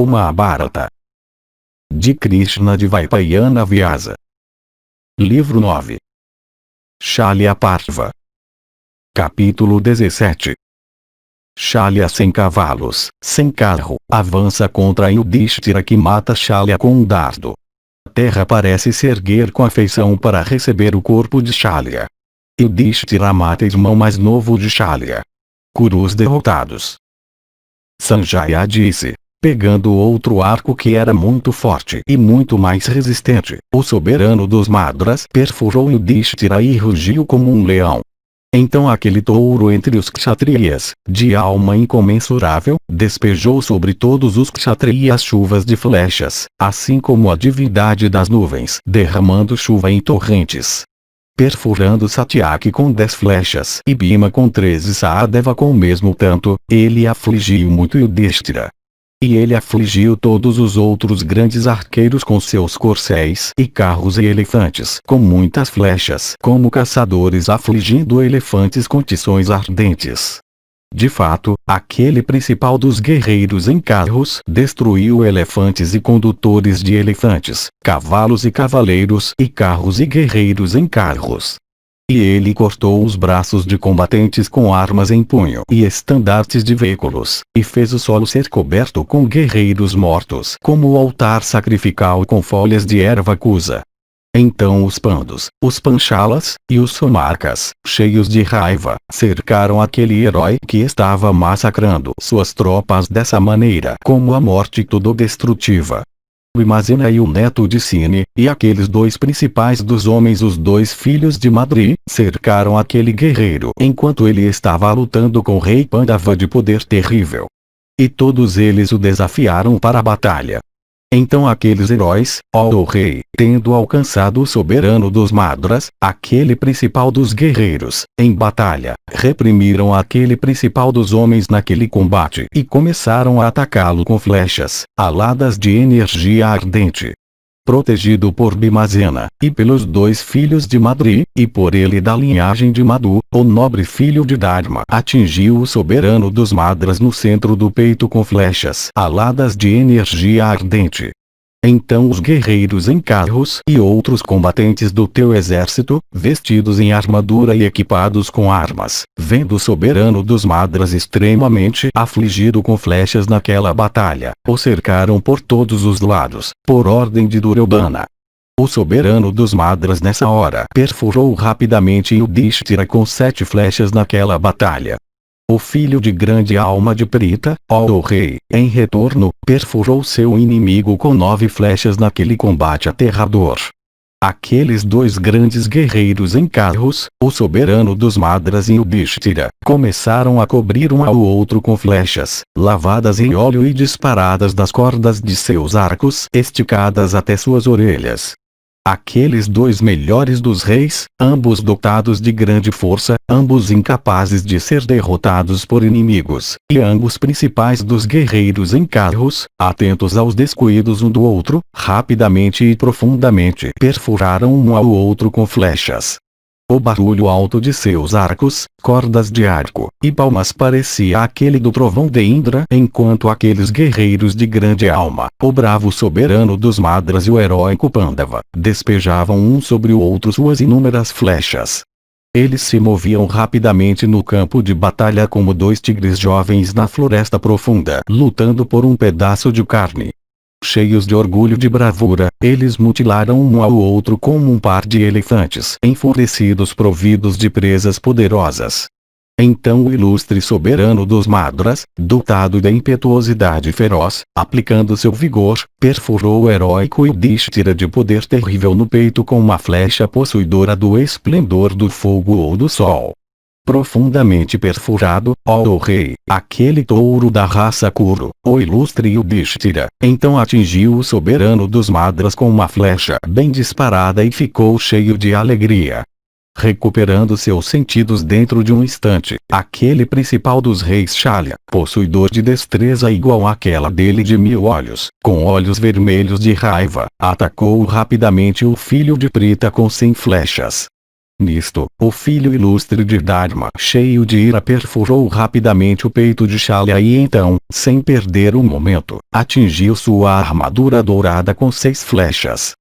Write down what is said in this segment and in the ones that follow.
Mahabharata. De Krishna de Vaipayana Vyasa. Livro 9. Shalya Parva. Capítulo 17. Shalya sem cavalos, sem carro, avança contra Yudhishthira que mata Shalya com um dardo. A terra parece se erguer com afeição para receber o corpo de Shalya. Yudhishthira mata irmão mais novo de Shalya. Kurus derrotados. Sanjaya disse, pegando outro arco que era muito forte e muito mais resistente, o soberano dos Madras perfurou Yudhishthira e rugiu como um leão. Então aquele touro entre os kshatriyas, de alma incomensurável, despejou sobre todos os kshatriyas chuvas de flechas, assim como a divindade das nuvens, derramando chuva em torrentes. Perfurando Satyaki com 10 flechas e Bhima com 13 e Sahadeva com o mesmo tanto, ele afligiu muito Yudhishthira. E ele afligiu todos os outros grandes arqueiros com seus corcéis e carros e elefantes com muitas flechas, como caçadores afligindo elefantes com tições ardentes. De fato, aquele principal dos guerreiros em carros destruiu elefantes e condutores de elefantes, cavalos e cavaleiros e carros e guerreiros em carros. E ele cortou os braços de combatentes com armas em punho e estandartes de veículos, e fez o solo ser coberto com guerreiros mortos como o altar sacrificial com folhas de erva cusa. Então os pandos, os panchalas, e os somarcas, cheios de raiva, cercaram aquele herói que estava massacrando suas tropas dessa maneira como a morte todo-destrutiva. Bhimazena e o neto de Sine, e aqueles dois principais dos homens, os dois filhos de Madri, cercaram aquele guerreiro enquanto ele estava lutando com o rei Pandava de poder terrível. E todos eles o desafiaram para a batalha. Então aqueles heróis, ó rei, tendo alcançado o soberano dos Madras, aquele principal dos guerreiros, em batalha, reprimiram aquele principal dos homens naquele combate e começaram a atacá-lo com flechas, aladas de energia ardente. Protegido por Bhimazena, e pelos dois filhos de Madri, e por ele da linhagem de Madhu, o nobre filho de Dharma atingiu o soberano dos Madras no centro do peito com flechas aladas de energia ardente. Então os guerreiros em carros e outros combatentes do teu exército, vestidos em armadura e equipados com armas, vendo o soberano dos Madras extremamente afligido com flechas naquela batalha, o cercaram por todos os lados, por ordem de Duryodhana. O soberano dos Madras nessa hora perfurou rapidamente Yudhishthira com 7 flechas naquela batalha. O filho de grande alma de Prita, ó rei, em retorno, perfurou seu inimigo com 9 flechas naquele combate aterrador. Aqueles dois grandes guerreiros em carros, o soberano dos Madras e Yudhishthira, começaram a cobrir um ao outro com flechas, lavadas em óleo e disparadas das cordas de seus arcos esticadas até suas orelhas. Aqueles dois melhores dos reis, ambos dotados de grande força, ambos incapazes de ser derrotados por inimigos, e ambos principais dos guerreiros em carros, atentos aos descuidos um do outro, rapidamente e profundamente perfuraram um ao outro com flechas. O barulho alto de seus arcos, cordas de arco, e palmas parecia aquele do trovão de Indra, enquanto aqueles guerreiros de grande alma, o bravo soberano dos Madras e o heróico Pandava, despejavam um sobre o outro suas inúmeras flechas. Eles se moviam rapidamente no campo de batalha como dois tigres jovens na floresta profunda, lutando por um pedaço de carne. Cheios de orgulho e de bravura, eles mutilaram um ao outro como um par de elefantes enfurecidos providos de presas poderosas. Então o ilustre soberano dos Madras, dotado de impetuosidade feroz, aplicando seu vigor, perfurou o heróico Yudhishthira de poder terrível no peito com uma flecha possuidora do esplendor do fogo ou do sol. Profundamente perfurado, ó rei, aquele touro da raça Kuru, o ilustre Yudhishthira, então atingiu o soberano dos Madras com uma flecha bem disparada e ficou cheio de alegria. Recuperando seus sentidos dentro de um instante, aquele principal dos reis Shalya, possuidor de destreza igual àquela dele de 1000 olhos, com olhos vermelhos de raiva, atacou rapidamente o filho de Prita com 100 flechas. Nisto, o filho ilustre de Dharma, cheio de ira, perfurou rapidamente o peito de Shalya e então, sem perder um momento, atingiu sua armadura dourada com 6 flechas.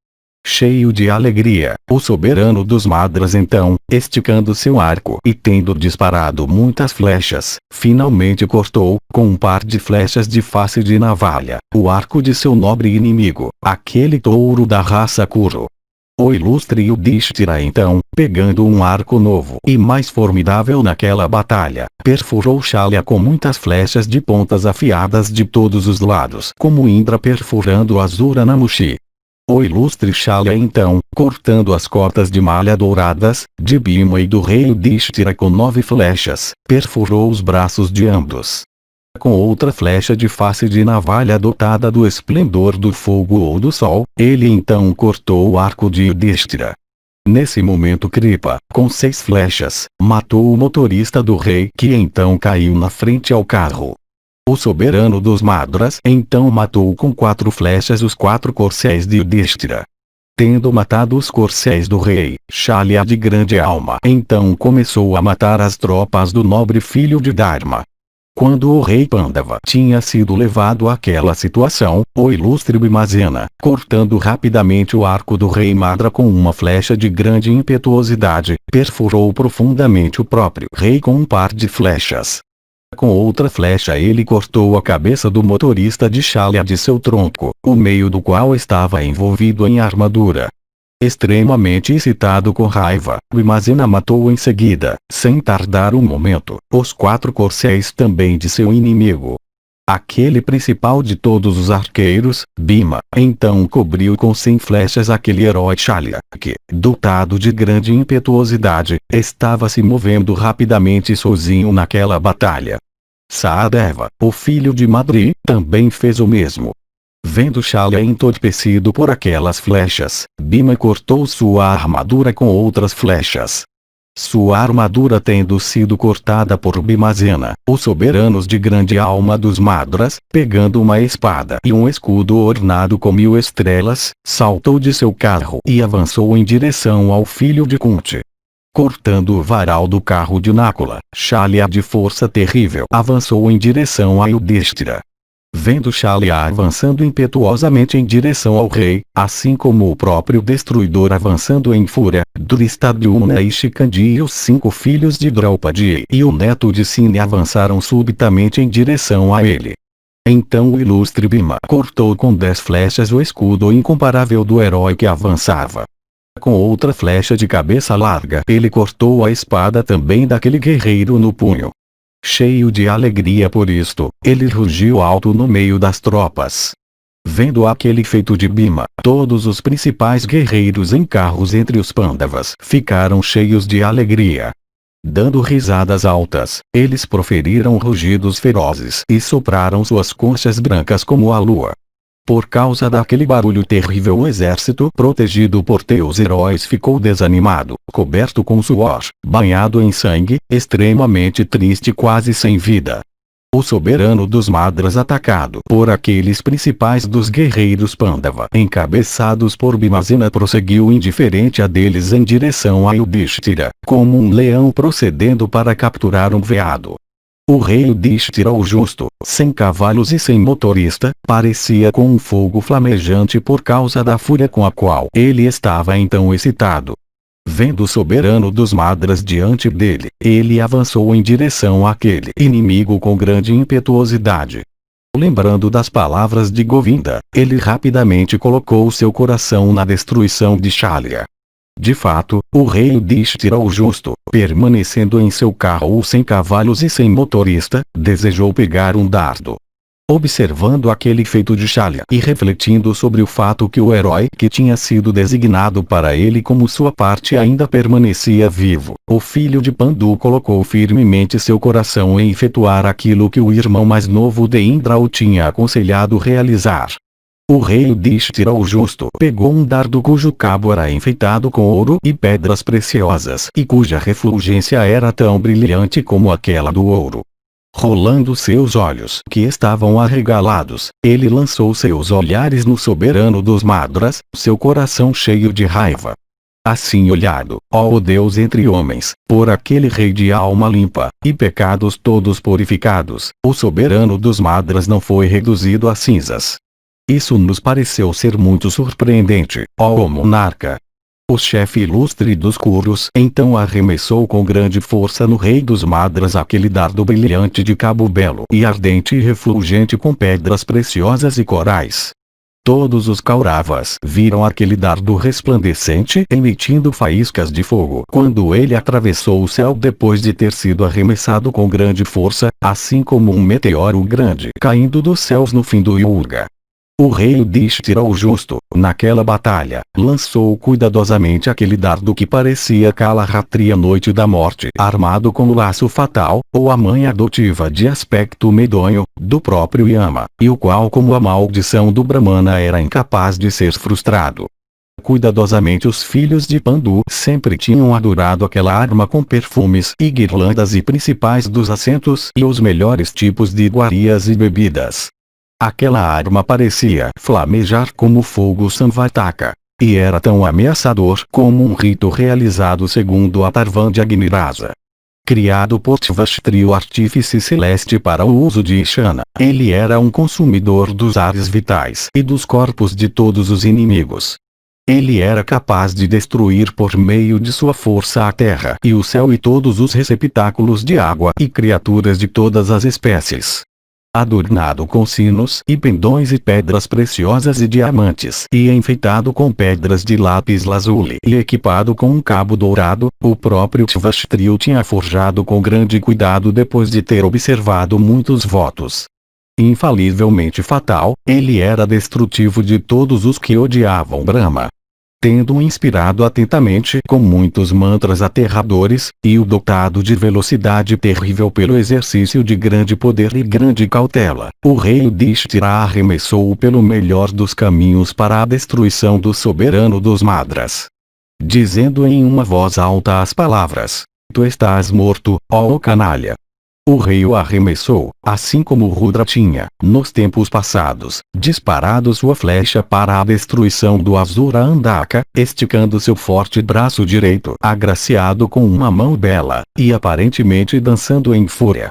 Cheio de alegria, o soberano dos Madras então, esticando seu arco e tendo disparado muitas flechas, finalmente cortou, com um par de flechas de face de navalha, o arco de seu nobre inimigo, aquele touro da raça Kuru. O ilustre Yudhishthira então, pegando um arco novo e mais formidável naquela batalha, perfurou Shalya com muitas flechas de pontas afiadas de todos os lados, como Indra perfurando Asura Namushi. O ilustre Shalya então, cortando as cordas de malha douradas, de Bhima e do rei Yudhishthira com 9 flechas, perfurou os braços de ambos. Com outra flecha de face de navalha dotada do esplendor do fogo ou do sol, ele então cortou o arco de Yudhishthira. Nesse momento Kripa, com 6 flechas, matou o motorista do rei que então caiu na frente ao carro. O soberano dos Madras então matou com 4 flechas os 4 corcéis de Yudhishthira. Tendo matado os corcéis do rei, Shalya de grande alma então começou a matar as tropas do nobre filho de Dharma. Quando o rei Pandava tinha sido levado àquela situação, o ilustre Bhimasena, cortando rapidamente o arco do rei Madra com uma flecha de grande impetuosidade, perfurou profundamente o próprio rei com um par de flechas. Com outra flecha ele cortou a cabeça do motorista de Shalya de seu tronco, o meio do qual estava envolvido em armadura. Extremamente excitado com raiva, Bhimasena matou em seguida, sem tardar um momento, os 4 corcéis também de seu inimigo. Aquele principal de todos os arqueiros, Bhima, então cobriu com 100 flechas aquele herói Shalya, que, dotado de grande impetuosidade, estava se movendo rapidamente sozinho naquela batalha. Sahadeva, o filho de Madri, também fez o mesmo. Vendo Shalya entorpecido por aquelas flechas, Bhima cortou sua armadura com outras flechas. Sua armadura tendo sido cortada por Bhimasena, os soberanos de grande alma dos Madras, pegando uma espada e um escudo ornado com 1000 estrelas, saltou de seu carro e avançou em direção ao filho de Kunti. Cortando o varal do carro de Nakula, Shalya de força terrível avançou em direção a Yudhishthira. Vendo Shalya avançando impetuosamente em direção ao rei, assim como o próprio destruidor avançando em fúria, Drishtadyumna e Shikandi e os 5 filhos de Draupadi e o neto de Sine avançaram subitamente em direção a ele. Então o ilustre Bhima cortou com 10 flechas o escudo incomparável do herói que avançava. Com outra flecha de cabeça larga ele cortou a espada também daquele guerreiro no punho. Cheio de alegria por isto, ele rugiu alto no meio das tropas. Vendo aquele feito de Bhima, todos os principais guerreiros em carros entre os Pandavas ficaram cheios de alegria. Dando risadas altas, eles proferiram rugidos ferozes e sopraram suas conchas brancas como a lua. Por causa daquele barulho terrível o exército protegido por teus heróis ficou desanimado, coberto com suor, banhado em sangue, extremamente triste e quase sem vida. O soberano dos Madras atacado por aqueles principais dos guerreiros Pandava encabeçados por Bhimasena prosseguiu indiferente a deles em direção a Yudhishthira, como um leão procedendo para capturar um veado. O rei Yudhishthira o justo, sem cavalos e sem motorista, parecia com um fogo flamejante por causa da fúria com a qual ele estava então excitado. Vendo o soberano dos Madras diante dele, ele avançou em direção àquele inimigo com grande impetuosidade. Lembrando das palavras de Govinda, ele rapidamente colocou seu coração na destruição de Shalya. De fato, o rei Yudhishthira o justo, permanecendo em seu carro sem cavalos e sem motorista, desejou pegar um dardo. Observando aquele feito de Shalya e refletindo sobre o fato que o herói que tinha sido designado para ele como sua parte ainda permanecia vivo, o filho de Pandu colocou firmemente seu coração em efetuar aquilo que o irmão mais novo de Indra o tinha aconselhado realizar. O rei Yudhishthira o justo pegou um dardo cujo cabo era enfeitado com ouro e pedras preciosas e cuja refulgência era tão brilhante como aquela do ouro. Rolando seus olhos que estavam arregalados, ele lançou seus olhares no soberano dos Madras, seu coração cheio de raiva. Assim olhado, ó Deus entre homens, por aquele rei de alma limpa, e pecados todos purificados, o soberano dos Madras não foi reduzido a cinzas. Isso nos pareceu ser muito surpreendente, ó monarca. O chefe ilustre dos Kuros então arremessou com grande força no rei dos Madras aquele dardo brilhante de cabo belo e ardente e refulgente com pedras preciosas e corais. Todos os Kauravas viram aquele dardo resplandecente emitindo faíscas de fogo quando ele atravessou o céu depois de ter sido arremessado com grande força, assim como um meteoro grande caindo dos céus no fim do Yuga. O rei Yudhishthira o Justo, naquela batalha, lançou cuidadosamente aquele dardo que parecia Kalahatri a noite da morte, armado com o laço fatal, ou a mãe adotiva de aspecto medonho, do próprio Yama, e o qual como a maldição do Brahmana era incapaz de ser frustrado. Cuidadosamente os filhos de Pandu sempre tinham adorado aquela arma com perfumes e guirlandas e principais dos assentos e os melhores tipos de iguarias e bebidas. Aquela arma parecia flamejar como fogo Samvataka, e era tão ameaçador como um rito realizado segundo a Tarvan de Agni-Rasa. Criado por Tvashtri, o artífice celeste para o uso de Ishana, ele era um consumidor dos ares vitais e dos corpos de todos os inimigos. Ele era capaz de destruir por meio de sua força a terra e o céu e todos os receptáculos de água e criaturas de todas as espécies. Adornado com sinos e pendões e pedras preciosas e diamantes e enfeitado com pedras de lápis lazuli e equipado com um cabo dourado, o próprio Tvashtri o tinha forjado com grande cuidado depois de ter observado muitos votos. Infalivelmente fatal, ele era destrutivo de todos os que odiavam Brahma. Tendo-o inspirado atentamente com muitos mantras aterradores, e o dotado de velocidade terrível pelo exercício de grande poder e grande cautela, o rei Yudhishthira arremessou-o pelo melhor dos caminhos para a destruição do soberano dos Madras. Dizendo em uma voz alta as palavras: "Tu estás morto, ó canalha!" O rei o arremessou, assim como Rudra tinha, nos tempos passados, disparado sua flecha para a destruição do Asura Andaka, esticando seu forte braço direito agraciado com uma mão bela, e aparentemente dançando em fúria.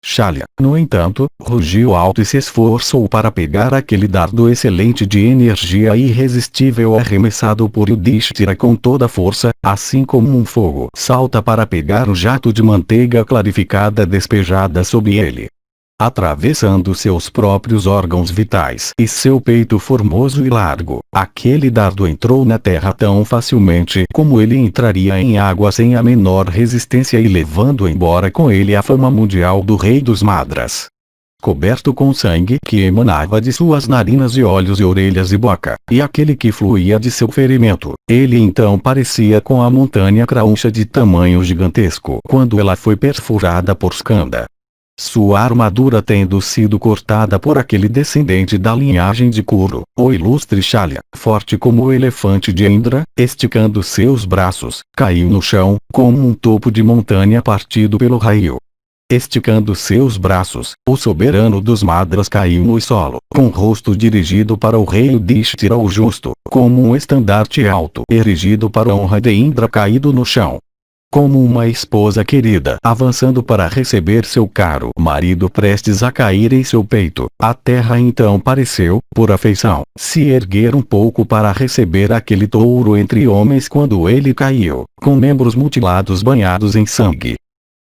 Shalya, no entanto, rugiu alto e se esforçou para pegar aquele dardo excelente de energia irresistível arremessado por Yudhishthira com toda a força, assim como um fogo salta para pegar um jato de manteiga clarificada despejada sobre ele. Atravessando seus próprios órgãos vitais e seu peito formoso e largo, aquele dardo entrou na terra tão facilmente como ele entraria em água sem a menor resistência e levando embora com ele a fama mundial do rei dos Madras. Coberto com sangue que emanava de suas narinas e olhos e orelhas e boca, e aquele que fluía de seu ferimento, ele então parecia com a montanha Krauncha de tamanho gigantesco quando ela foi perfurada por Skanda. Sua armadura tendo sido cortada por aquele descendente da linhagem de Kuru, o ilustre Shalya, forte como o elefante de Indra, esticando seus braços, caiu no chão, como um topo de montanha partido pelo raio. Esticando seus braços, o soberano dos Madras caiu no solo, com o rosto dirigido para o rei Yudhishthira o Justo, como um estandarte alto erigido para a honra de Indra caído no chão. Como uma esposa querida avançando para receber seu caro marido prestes a cair em seu peito, a terra então pareceu, por afeição, se erguer um pouco para receber aquele touro entre homens quando ele caiu, com membros mutilados banhados em sangue.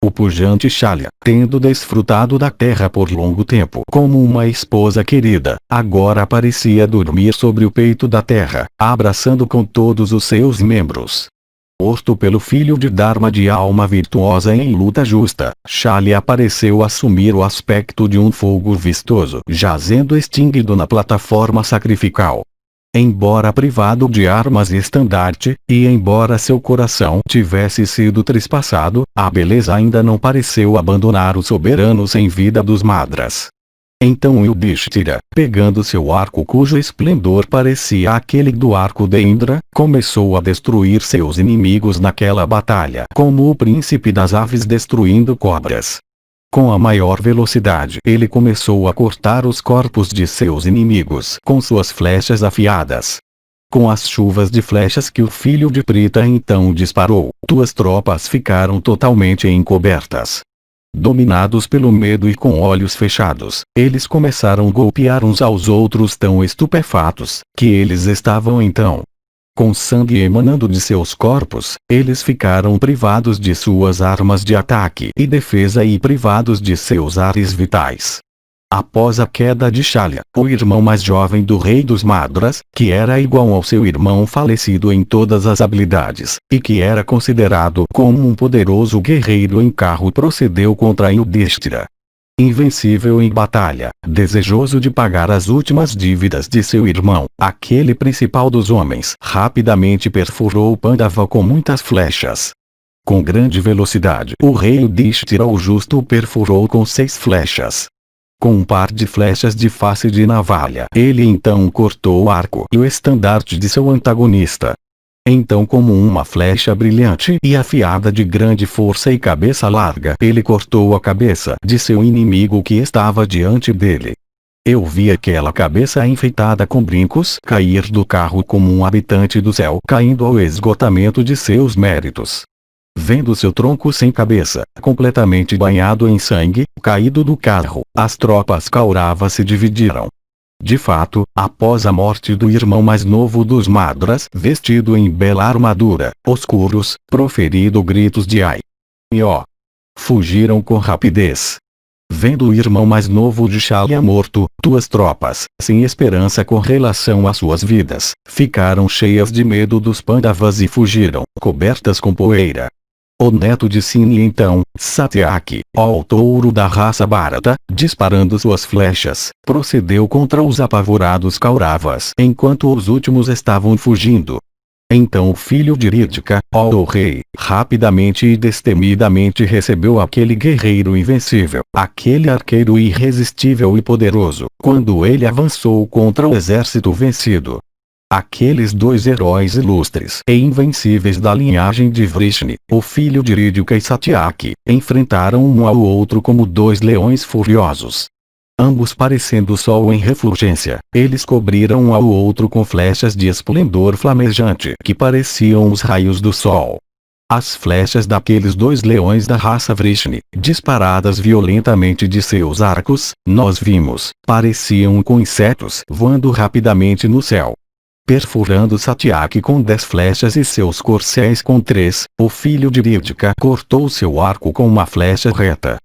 O pujante Shalya, tendo desfrutado da terra por longo tempo como uma esposa querida, agora parecia dormir sobre o peito da terra, abraçando com todos os seus membros. Posto pelo filho de Dharma de alma virtuosa em luta justa, Shalya pareceu assumir o aspecto de um fogo vistoso jazendo extinguido na plataforma sacrificial. Embora privado de armas e estandarte, e embora seu coração tivesse sido trespassado, a beleza ainda não pareceu abandonar o soberano sem vida dos Madras. Então Yudhishthira, pegando seu arco cujo esplendor parecia aquele do arco de Indra, começou a destruir seus inimigos naquela batalha como o príncipe das aves destruindo cobras. Com a maior velocidade ele começou a cortar os corpos de seus inimigos com suas flechas afiadas. Com as chuvas de flechas que o filho de Prita então disparou, tuas tropas ficaram totalmente encobertas. Dominados pelo medo e com olhos fechados, eles começaram a golpear uns aos outros tão estupefatos, que eles estavam então. Com sangue emanando de seus corpos, eles ficaram privados de suas armas de ataque e defesa e privados de seus ares vitais. Após a queda de Shalya, o irmão mais jovem do rei dos Madras, que era igual ao seu irmão falecido em todas as habilidades, e que era considerado como um poderoso guerreiro em carro, procedeu contra Yudhishthira. Invencível em batalha, desejoso de pagar as últimas dívidas de seu irmão, aquele principal dos homens rapidamente perfurou Pandava com muitas flechas. Com grande velocidade, o rei Yudhishthira o justo o perfurou com 6 flechas. Com um par de flechas de face de navalha, ele então cortou o arco e o estandarte de seu antagonista. Então, como uma flecha brilhante e afiada de grande força e cabeça larga, ele cortou a cabeça de seu inimigo que estava diante dele. Eu vi aquela cabeça enfeitada com brincos cair do carro como um habitante do céu caindo ao esgotamento de seus méritos. Vendo seu tronco sem cabeça, completamente banhado em sangue, caído do carro, as tropas Kauravas se dividiram. De fato, após a morte do irmão mais novo dos Madras, vestido em bela armadura, os Kurus, proferido gritos de ai e ó, fugiram com rapidez. Vendo o irmão mais novo de Shalya morto, tuas tropas, sem esperança com relação às suas vidas, ficaram cheias de medo dos Pandavas e fugiram, cobertas com poeira. O neto de Sini então, Satyaki, ó touro da raça Bharata, disparando suas flechas, procedeu contra os apavorados Kauravas enquanto os últimos estavam fugindo. Então o filho de Ritika, ó o rei, rapidamente e destemidamente recebeu aquele guerreiro invencível, aquele arqueiro irresistível e poderoso, quando ele avançou contra o exército vencido. Aqueles 2 heróis ilustres e invencíveis da linhagem de Vrishni, o filho de Ridika e Satyaki, enfrentaram um ao outro como 2 leões furiosos. Ambos parecendo sol em refulgência, eles cobriram um ao outro com flechas de esplendor flamejante que pareciam os raios do sol. As flechas daqueles 2 leões da raça Vrishni, disparadas violentamente de seus arcos, nós vimos, pareciam com insetos voando rapidamente no céu. Perfurando Satyaki com 10 flechas e seus corcéis com 3, o filho de Ridika cortou seu arco com uma flecha reta.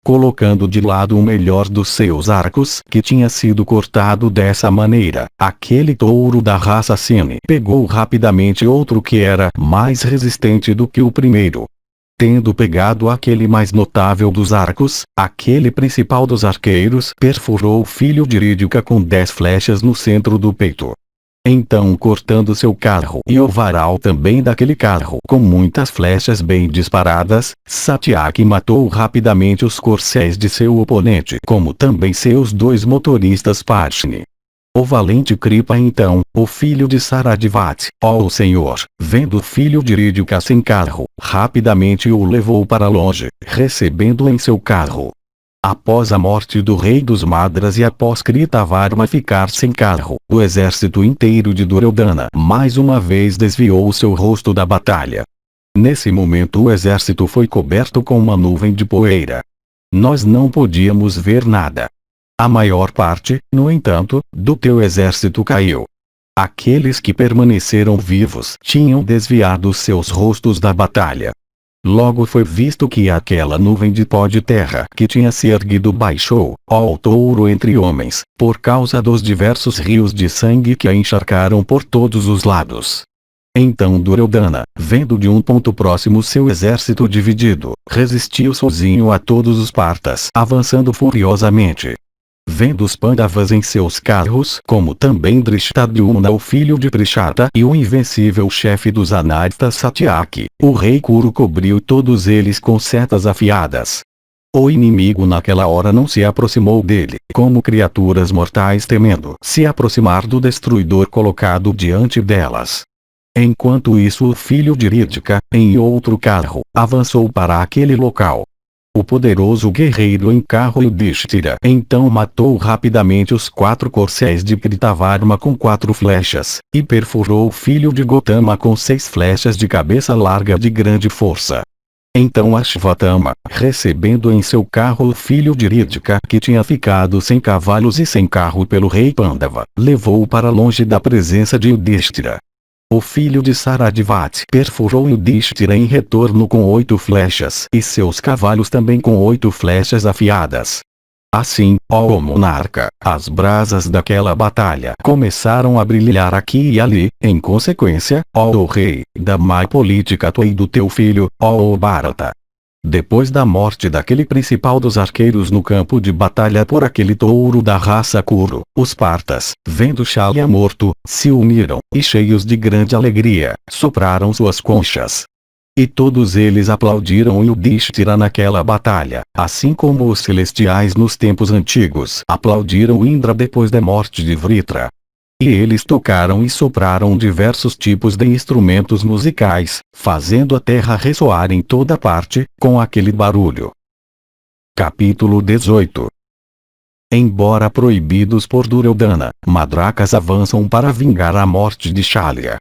Colocando de lado o melhor dos seus arcos, que tinha sido cortado dessa maneira, aquele touro da raça Sini pegou rapidamente outro que era mais resistente do que o primeiro. Tendo pegado aquele mais notável dos arcos, aquele principal dos arqueiros perfurou o filho de Ridika com 10 flechas no centro do peito. Então, cortando seu carro e o varal também daquele carro com muitas flechas bem disparadas, Satyaki matou rapidamente os corcéis de seu oponente, como também seus 2 motoristas Pashni. O valente Kripa então, o filho de Saradivati, ó o senhor, vendo o filho de Ridika sem carro, rapidamente o levou para longe, recebendo em seu carro. Após a morte do rei dos Madras e após Kritavarma ficar sem carro, o exército inteiro de Duryodhana mais uma vez desviou o seu rosto da batalha. Nesse momento o exército foi coberto com uma nuvem de poeira. Nós não podíamos ver nada. A maior parte, no entanto, do teu exército caiu. Aqueles que permaneceram vivos tinham desviado seus rostos da batalha. Logo foi visto que aquela nuvem de pó de terra que tinha se erguido baixou, ó touro entre homens, por causa dos diversos rios de sangue que a encharcaram por todos os lados. Então Duryodhana, vendo de um ponto próximo seu exército dividido, resistiu sozinho a todos os partas, avançando furiosamente. Vendo os Pandavas em seus carros, como também Drishtadyumna o filho de Prishata e o invencível chefe dos Anartas Satyaki, o rei Kuru cobriu todos eles com setas afiadas. O inimigo naquela hora não se aproximou dele, como criaturas mortais temendo se aproximar do destruidor colocado diante delas. Enquanto isso o filho de Ridika, em outro carro, avançou para aquele local. O poderoso guerreiro em carro Yudhishthira então matou rapidamente os 4 corcéis de Kritavarma com 4 flechas, e perfurou o filho de Gotama com 6 flechas de cabeça larga de grande força. Então Ashvatthama, recebendo em seu carro o filho de Riddhika que tinha ficado sem cavalos e sem carro pelo rei Pandava, levou-o para longe da presença de Yudhishthira. O filho de Saradvati perfurou Yudhishthira em retorno com 8 flechas e seus cavalos também com 8 flechas afiadas. Assim, ó monarca, as brasas daquela batalha começaram a brilhar aqui e ali. Em consequência, ó rei, da má política tua e do teu filho, ó Bharata. Depois da morte daquele principal dos arqueiros no campo de batalha por aquele touro da raça Kuru, os partas, vendo Shalya morto, se uniram, e cheios de grande alegria, sopraram suas conchas. E todos eles aplaudiram Yudhishthira naquela batalha, assim como os celestiais nos tempos antigos aplaudiram Indra depois da morte de Vritra. E eles tocaram e sopraram diversos tipos de instrumentos musicais, fazendo a terra ressoar em toda parte, com aquele barulho. Capítulo 18. Embora proibidos por Duryodhana, Madrakas avançam para vingar a morte de Shalya.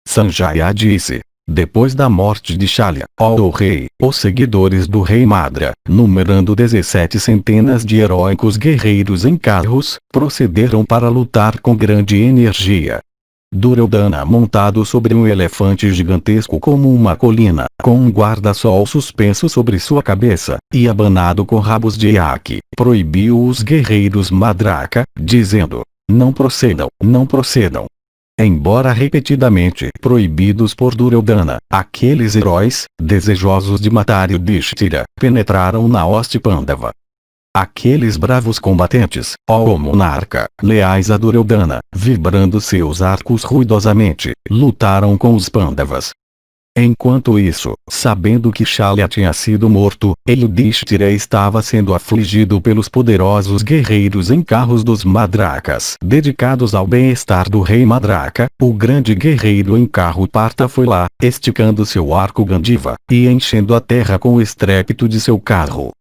Sanjaya disse: depois da morte de Shalya, ó rei, os seguidores do rei Madra, numerando 17 centenas de heróicos guerreiros em carros, procederam para lutar com grande energia. Duryodhana montado sobre um elefante gigantesco como uma colina, com um guarda-sol suspenso sobre sua cabeça, e abanado com rabos de iaque, proibiu os guerreiros Madraka, dizendo: não procedam, não procedam. Embora repetidamente proibidos por Duryodhana, aqueles heróis, desejosos de matar Yudhishthira, penetraram na hoste Pandava. Aqueles bravos combatentes, ó monarca, leais a Duryodhana, vibrando seus arcos ruidosamente, lutaram com os Pandavas. Enquanto isso, sabendo que Shalya tinha sido morto, Yudhishthira estava sendo afligido pelos poderosos guerreiros em carros dos Madrakas dedicados ao bem-estar do rei Madraka. O grande guerreiro em carro Partha foi lá, esticando seu arco Gandiva, e enchendo a terra com o estrépito de seu carro.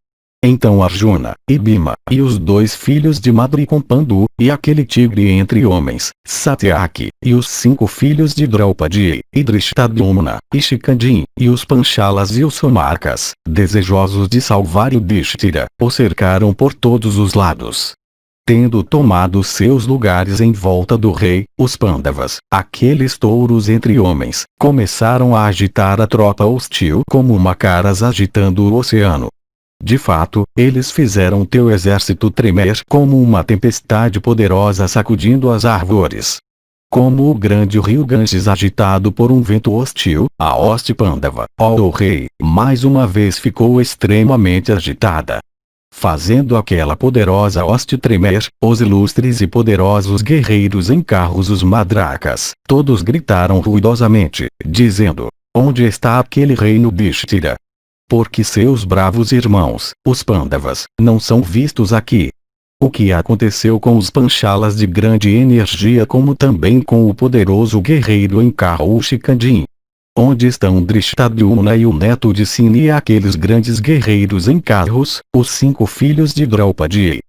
Então Arjuna, e Bhima, e os 2 filhos de Madri com Pandu, e aquele tigre entre homens, Satyaki, e os 5 filhos de Draupadi, e Drishtadyumna, e Shikandi, e os Panchalas e os Somarkas, desejosos de salvar Yudhishthira, o cercaram por todos os lados. Tendo tomado seus lugares em volta do rei, os Pandavas, aqueles touros entre homens, começaram a agitar a tropa hostil como macaras agitando o oceano. De fato, eles fizeram teu exército tremer como uma tempestade poderosa sacudindo as árvores. Como o grande rio Ganges agitado por um vento hostil, a hoste Pandava, ó rei, mais uma vez ficou extremamente agitada. Fazendo aquela poderosa hoste tremer, os ilustres e poderosos guerreiros em carros os Madrakas, todos gritaram ruidosamente, dizendo: onde está aquele rei Yudhishthira? Porque seus bravos irmãos, os Pandavas, não são vistos aqui. O que aconteceu com os Panchalas de grande energia como também com o poderoso guerreiro em carro Shikandi? Onde estão Drishtadyumna e o neto de Sini e aqueles grandes guerreiros em carros, os 5 filhos de Draupadi?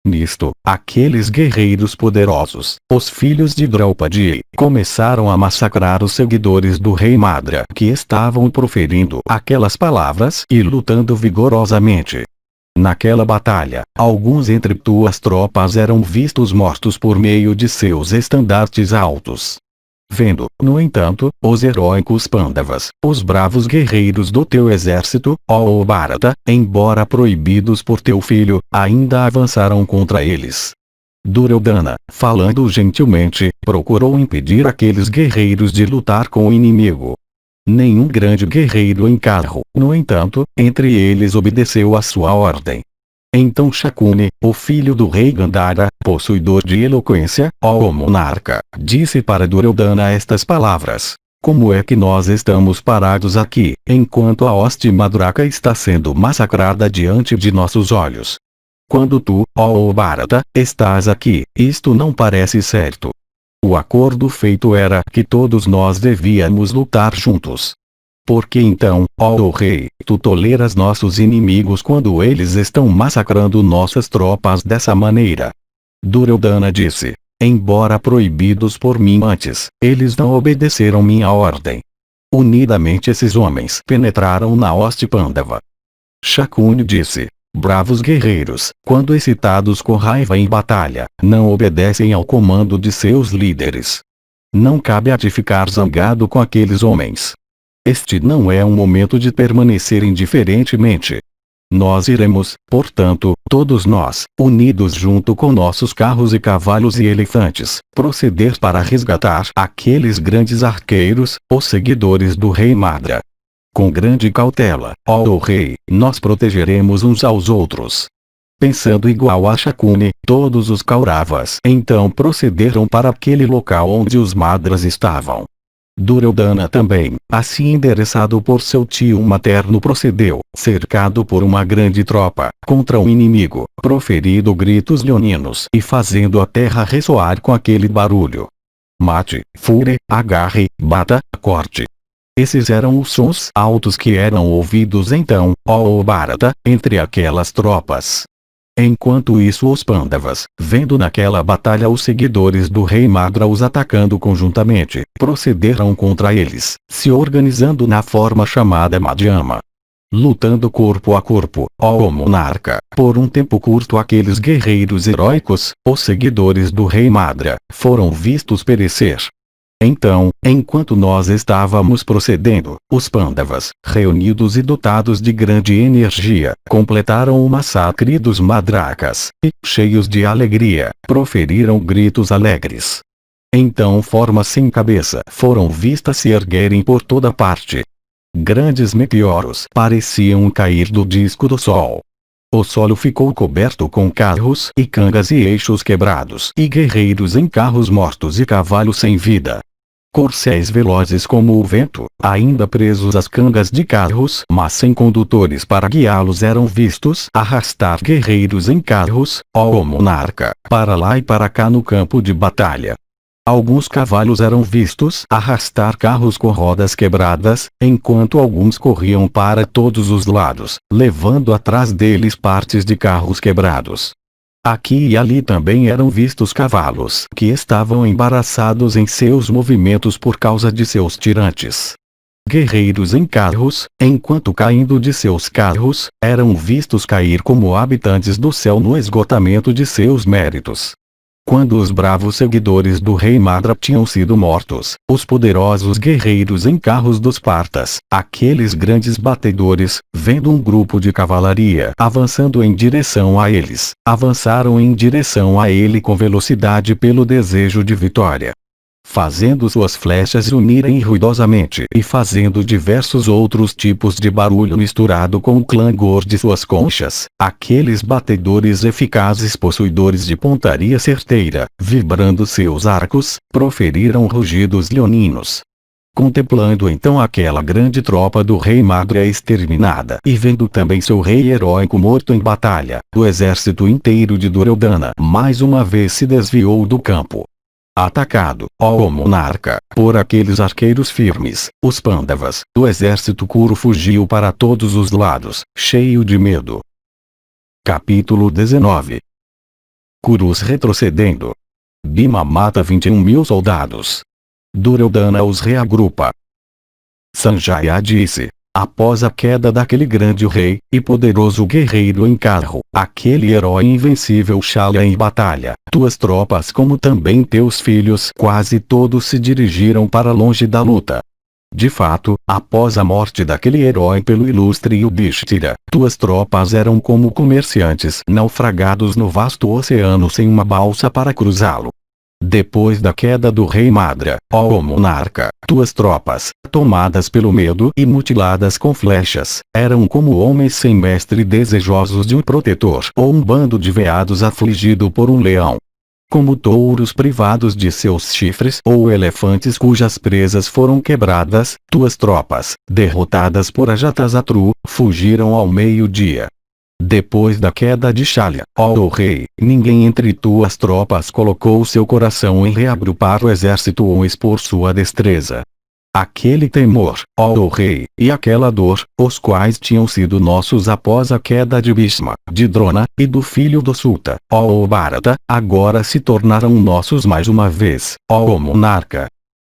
Nisto, aqueles guerreiros poderosos, os filhos de Draupadi, começaram a massacrar os seguidores do rei Madra que estavam proferindo aquelas palavras e lutando vigorosamente. Naquela batalha, alguns entre tuas tropas eram vistos mortos por meio de seus estandartes altos. Vendo, no entanto, os heróicos Pandavas, os bravos guerreiros do teu exército, ó Bharata, embora proibidos por teu filho, ainda avançaram contra eles. Duryodhana, falando gentilmente, procurou impedir aqueles guerreiros de lutar com o inimigo. Nenhum grande guerreiro em carro, no entanto, entre eles obedeceu à sua ordem. Então Shakuni, o filho do rei Gandhara, possuidor de eloquência, ó monarca, disse para Duryodhana estas palavras: como é que nós estamos parados aqui, enquanto a hoste Madraka está sendo massacrada diante de nossos olhos? Quando tu, ó Bharata, estás aqui, isto não parece certo. O acordo feito era que todos nós devíamos lutar juntos. Porque então, ó rei, tu toleras nossos inimigos quando eles estão massacrando nossas tropas dessa maneira? Duryodhana disse: embora proibidos por mim antes, eles não obedeceram minha ordem. Unidamente esses homens penetraram na hoste Pandava. Shakuni disse: bravos guerreiros, quando excitados com raiva em batalha, não obedecem ao comando de seus líderes. Não cabe a ti ficar zangado com aqueles homens. Este não é um momento de permanecer indiferentemente. Nós iremos, portanto, todos nós, unidos junto com nossos carros e cavalos e elefantes, proceder para resgatar aqueles grandes arqueiros, os seguidores do rei Madra. Com grande cautela, ó rei, nós protegeremos uns aos outros. Pensando igual a Shakuni, todos os Kauravas então procederam para aquele local onde os Madras estavam. Duryodhana também, assim endereçado por seu tio materno, procedeu, cercado por uma grande tropa, contra o inimigo, proferindo gritos leoninos e fazendo a terra ressoar com aquele barulho. Mate, fure, agarre, bata, corte. Esses eram os sons altos que eram ouvidos então, ó Bharata, entre aquelas tropas. Enquanto isso os Pandavas, vendo naquela batalha os seguidores do rei Madra os atacando conjuntamente, procederam contra eles, se organizando na forma chamada Madhyama. Lutando corpo a corpo, ó monarca, por um tempo curto aqueles guerreiros heróicos, os seguidores do rei Madra, foram vistos perecer. Então, enquanto nós estávamos procedendo, os Pandavas, reunidos e dotados de grande energia, completaram o massacre dos Madrakas, e, cheios de alegria, proferiram gritos alegres. Então formas sem cabeça foram vistas se erguerem por toda parte. Grandes meteoros pareciam cair do disco do sol. O solo ficou coberto com carros e cangas e eixos quebrados e guerreiros em carros mortos e cavalos sem vida. Corcéis velozes como o vento, ainda presos às cangas de carros mas sem condutores para guiá-los, eram vistos arrastar guerreiros em carros, ó monarca, para lá e para cá no campo de batalha. Alguns cavalos eram vistos arrastar carros com rodas quebradas, enquanto alguns corriam para todos os lados, levando atrás deles partes de carros quebrados. Aqui e ali também eram vistos cavalos que estavam embaraçados em seus movimentos por causa de seus tirantes. Guerreiros em carros, enquanto caindo de seus carros, eram vistos cair como habitantes do céu no esgotamento de seus méritos. Quando os bravos seguidores do rei Madra tinham sido mortos, os poderosos guerreiros em carros dos Partas, aqueles grandes batedores, vendo um grupo de cavalaria avançando em direção a eles, avançaram em direção a ele com velocidade pelo desejo de vitória. Fazendo suas flechas unirem ruidosamente e fazendo diversos outros tipos de barulho misturado com o clangor de suas conchas, aqueles batedores eficazes possuidores de pontaria certeira, vibrando seus arcos, proferiram rugidos leoninos. Contemplando então aquela grande tropa do rei Madra exterminada e vendo também seu rei heróico morto em batalha, o exército inteiro de Duryodhana mais uma vez se desviou do campo. Atacado, ó monarca, por aqueles arqueiros firmes, os Pandavas, o exército Kuru fugiu para todos os lados, cheio de medo. Capítulo 19. Kurus retrocedendo. Bhima mata 21.000 soldados. Duryodhana os reagrupa. Sanjaya disse: após a queda daquele grande rei e poderoso guerreiro em carro, aquele herói invencível Shalya em batalha, tuas tropas como também teus filhos quase todos se dirigiram para longe da luta. De fato, após a morte daquele herói pelo ilustre Yudhishthira, tuas tropas eram como comerciantes naufragados no vasto oceano sem uma balsa para cruzá-lo. Depois da queda do rei Madra, ó monarca, tuas tropas, tomadas pelo medo e mutiladas com flechas, eram como homens sem mestre desejosos de um protetor ou um bando de veados afligido por um leão. Como touros privados de seus chifres ou elefantes cujas presas foram quebradas, tuas tropas, derrotadas por Ajatasatru, fugiram ao meio-dia. Depois da queda de Shalya, ó rei, ninguém entre tuas tropas colocou seu coração em reagrupar o exército ou expor sua destreza. Aquele temor, ó rei, e aquela dor, os quais tinham sido nossos após a queda de Bhishma, de Drona, e do filho do Sulta, ó Bharata, agora se tornaram nossos mais uma vez, ó monarca.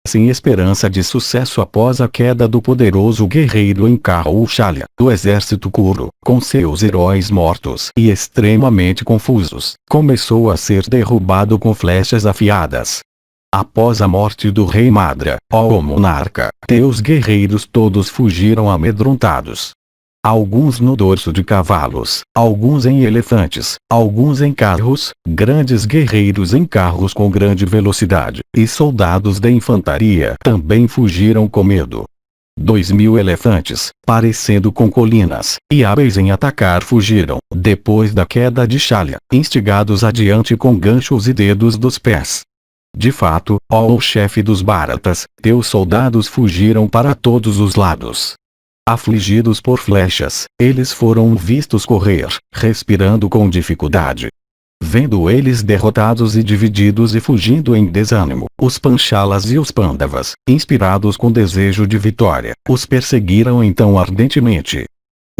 Sem esperança de sucesso após a queda do poderoso guerreiro em Kaushalya, do exército Kuru, com seus heróis mortos e extremamente confusos, começou a ser derrubado com flechas afiadas. Após a morte do rei Madra, ó monarca, teus guerreiros todos fugiram amedrontados. Alguns no dorso de cavalos, alguns em elefantes, alguns em carros, grandes guerreiros em carros com grande velocidade, e soldados da infantaria também fugiram com medo. 2.000 elefantes, parecendo com colinas, e hábeis em atacar fugiram, depois da queda de Shalya, instigados adiante com ganchos e dedos dos pés. De fato, ó chefe dos Bharatas, teus soldados fugiram para todos os lados. Afligidos por flechas, eles foram vistos correr, respirando com dificuldade. Vendo eles derrotados e divididos e fugindo em desânimo, os Panchalas e os Pandavas, inspirados com desejo de vitória, os perseguiram então ardentemente.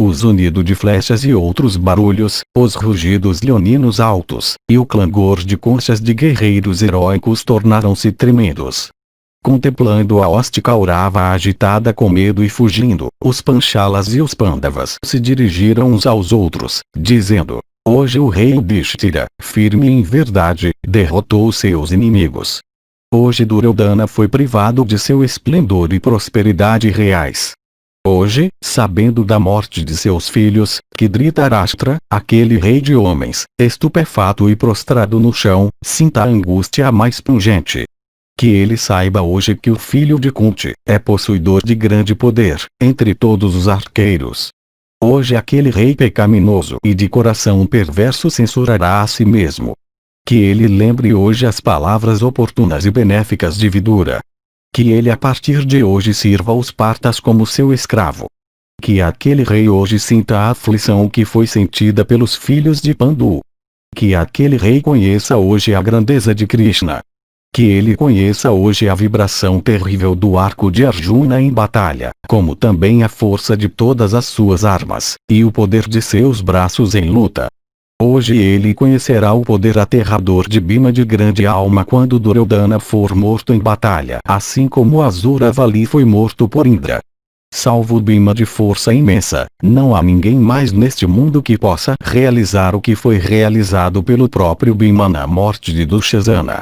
O zunido de flechas e outros barulhos, os rugidos leoninos altos, e o clangor de conchas de guerreiros heróicos tornaram-se tremendos. Contemplando a hoste Kaurava agitada com medo e fugindo, os Panchalas e os Pandavas se dirigiram uns aos outros, dizendo: hoje o rei Yudhishthira, firme em verdade, derrotou seus inimigos. Hoje Duryodhana foi privado de seu esplendor e prosperidade reais. Hoje, sabendo da morte de seus filhos, que Dhritarashtra, aquele rei de homens, estupefato e prostrado no chão, sinta a angústia mais pungente. Que ele saiba hoje que o filho de Kunti é possuidor de grande poder, entre todos os arqueiros. Hoje aquele rei pecaminoso e de coração perverso censurará a si mesmo. Que ele lembre hoje as palavras oportunas e benéficas de Vidura. Que ele a partir de hoje sirva os Partas como seu escravo. Que aquele rei hoje sinta a aflição que foi sentida pelos filhos de Pandu. Que aquele rei conheça hoje a grandeza de Krishna. Que ele conheça hoje a vibração terrível do arco de Arjuna em batalha, como também a força de todas as suas armas, e o poder de seus braços em luta. Hoje ele conhecerá o poder aterrador de Bhima de grande alma quando Duryodhana for morto em batalha, assim como Asuravali foi morto por Indra. Salvo Bhima de força imensa, não há ninguém mais neste mundo que possa realizar o que foi realizado pelo próprio Bhima na morte de Dushasana.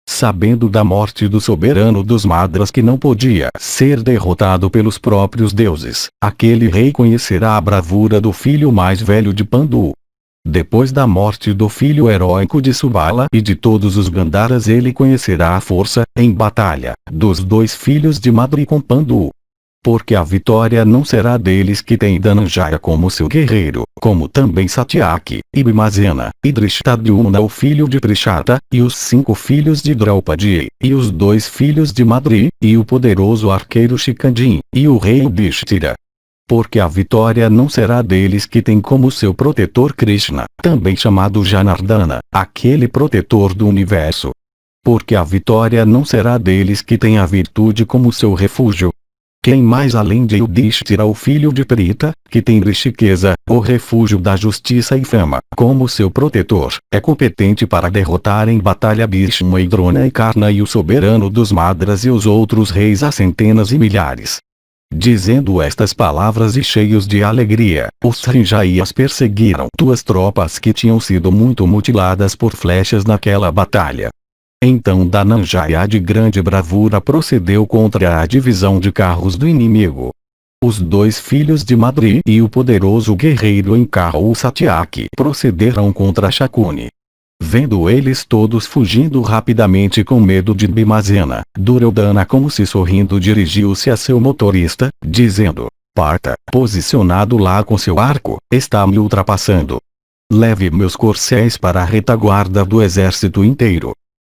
Sabendo da morte do soberano dos Madras que não podia ser derrotado pelos próprios deuses, aquele rei conhecerá a bravura do filho mais velho de Pandu. Depois da morte do filho heróico de Subala e de todos os Gandharas ele conhecerá a força, em batalha, dos dois filhos de Madri com Pandu. Porque a vitória não será deles que tem Dhananjaya como seu guerreiro, como também Satyaki, e Bhimasena, e Drishtadyumna o filho de Prishata, e os 5 filhos de Draupadi, e os 2 filhos de Madri, e o poderoso arqueiro Shikandin, e o rei Yudhishthira. Porque a vitória não será deles que tem como seu protetor Krishna, também chamado Janardana, aquele protetor do universo. Porque a vitória não será deles que tem a virtude como seu refúgio. Quem mais além de Yudhishthira o filho de Prita, que tem Rishikesa, o refúgio da justiça e fama, como seu protetor, é competente para derrotar em batalha Bhishma e Drona e Karna e o soberano dos Madras e os outros reis a centenas e milhares. Dizendo estas palavras e cheios de alegria, os Sanjayas perseguiram tuas tropas que tinham sido muito mutiladas por flechas naquela batalha. Então Dhananjaya de grande bravura procedeu contra a divisão de carros do inimigo. Os 2 filhos de Madri e o poderoso guerreiro em carro Satyaki procederam contra Shakuni. Vendo eles todos fugindo rapidamente com medo de Bhimasena, Duryodhana como se sorrindo dirigiu-se a seu motorista, dizendo: Parta, posicionado lá com seu arco, está me ultrapassando. Leve meus corcéis para a retaguarda do exército inteiro.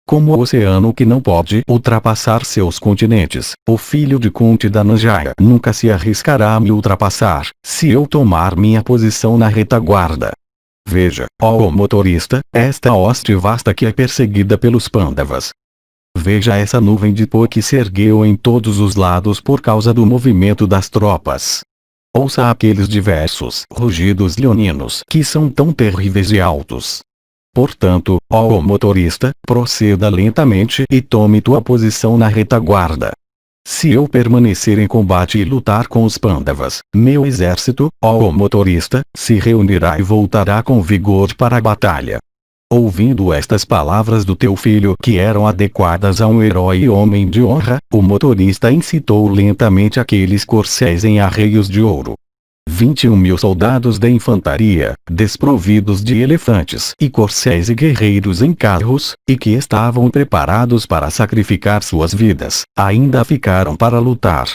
Como o oceano que não pode ultrapassar seus continentes, o filho de Kunti Dhananjaya nunca se arriscará a me ultrapassar, se eu tomar minha posição na retaguarda. Veja, ó motorista, esta hoste vasta que é perseguida pelos Pandavas. Veja essa nuvem de pó que se ergueu em todos os lados por causa do movimento das tropas. Ouça aqueles diversos rugidos leoninos que são tão terríveis e altos. Portanto, ó motorista, proceda lentamente e tome tua posição na retaguarda. Se eu permanecer em combate e lutar com os Pandavas, meu exército, ó motorista, se reunirá e voltará com vigor para a batalha. Ouvindo estas palavras do teu filho que eram adequadas a um herói e homem de honra, o motorista incitou lentamente aqueles corcéis em arreios de ouro. 21.000 soldados da infantaria, desprovidos de elefantes e corcéis e guerreiros em carros, e que estavam preparados para sacrificar suas vidas, ainda ficaram para lutar.